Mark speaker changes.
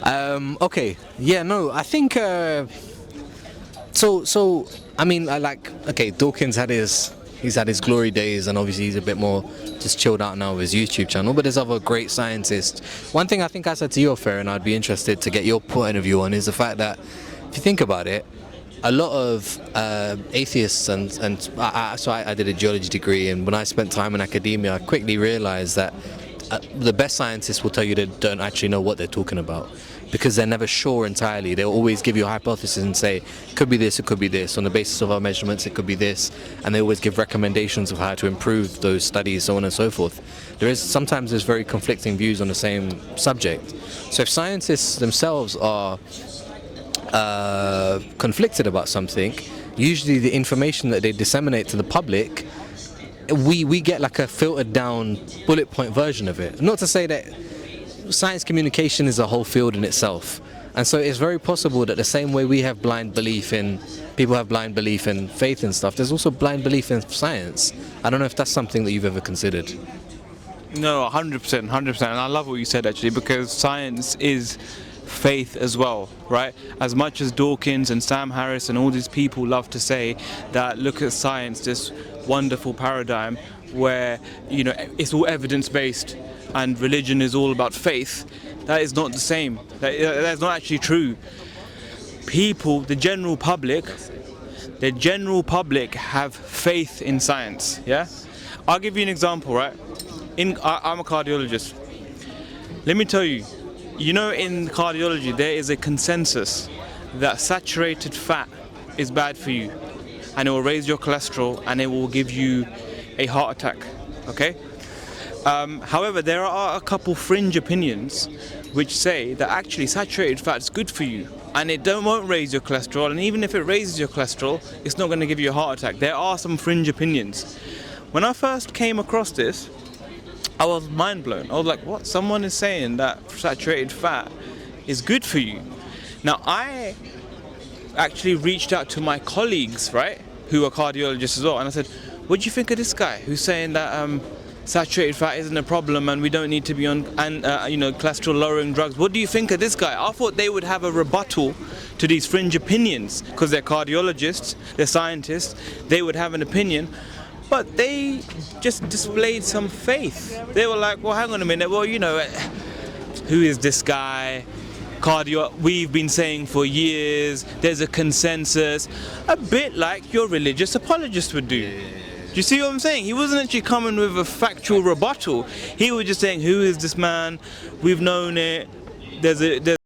Speaker 1: Okay. Yeah. No. I think. So. I mean, I like. Okay. Dawkins had his. He's had his glory days, and obviously he's a bit more just chilled out now with his YouTube channel. But there's other great scientists. One thing I think I said to you, Fair, and I'd be interested to get your point of view on is the fact that if you think about it, a lot of atheists I did a geology degree, and when I spent time in academia, I quickly realized that the best scientists will tell you they don't actually know what they're talking about because they're never sure entirely. They'll always give you a hypothesis and say, it could be this, it could be this. On the basis of our measurements, it could be this. And they always give recommendations of how to improve those studies, so on and so forth. Sometimes there's very conflicting views on the same subject. So if scientists themselves are conflicted about something, usually the information that they disseminate to the public, we get like a filtered down bullet point version of it. Not to say that science communication is a whole field in itself, and so it's very possible that the same way we have blind belief in people have blind belief in faith and stuff, there's also blind belief in science. I don't know if that's something that you've ever considered.
Speaker 2: No, 100%, 100%. And I love what you said actually, because science is faith as well, right? As much as Dawkins and Sam Harris and all these people love to say that, look at science, this wonderful paradigm where, you know, it's all evidence-based and religion is all about faith, that is not the same. That's not actually true. People, the general public have faith in science, yeah? I'll give you an example, right? I'm a cardiologist. Let me tell you, you know, in cardiology there is a consensus that saturated fat is bad for you and it will raise your cholesterol and it will give you a heart attack, okay? However, there are a couple fringe opinions which say that actually saturated fat is good for you and it won't raise your cholesterol, and even if it raises your cholesterol, it's not going to give you a heart attack. There are some fringe opinions. When I first came across this, I was mind blown. I was like, what? Someone is saying that saturated fat is good for you. Now, I actually reached out to my colleagues, right, who are cardiologists as well, and I said, what do you think of this guy who's saying that saturated fat isn't a problem and we don't need to be on cholesterol lowering drugs? What do you think of this guy? I thought they would have a rebuttal to these fringe opinions because they're cardiologists, they're scientists, they would have an opinion. But they just displayed some faith. They were like, well, hang on a minute, well, you know, who is this guy? We've been saying for years, there's a consensus, a bit like your religious apologist would do. Do you see what I'm saying? He wasn't actually coming with a factual rebuttal. He was just saying, who is this man? We've known it. There's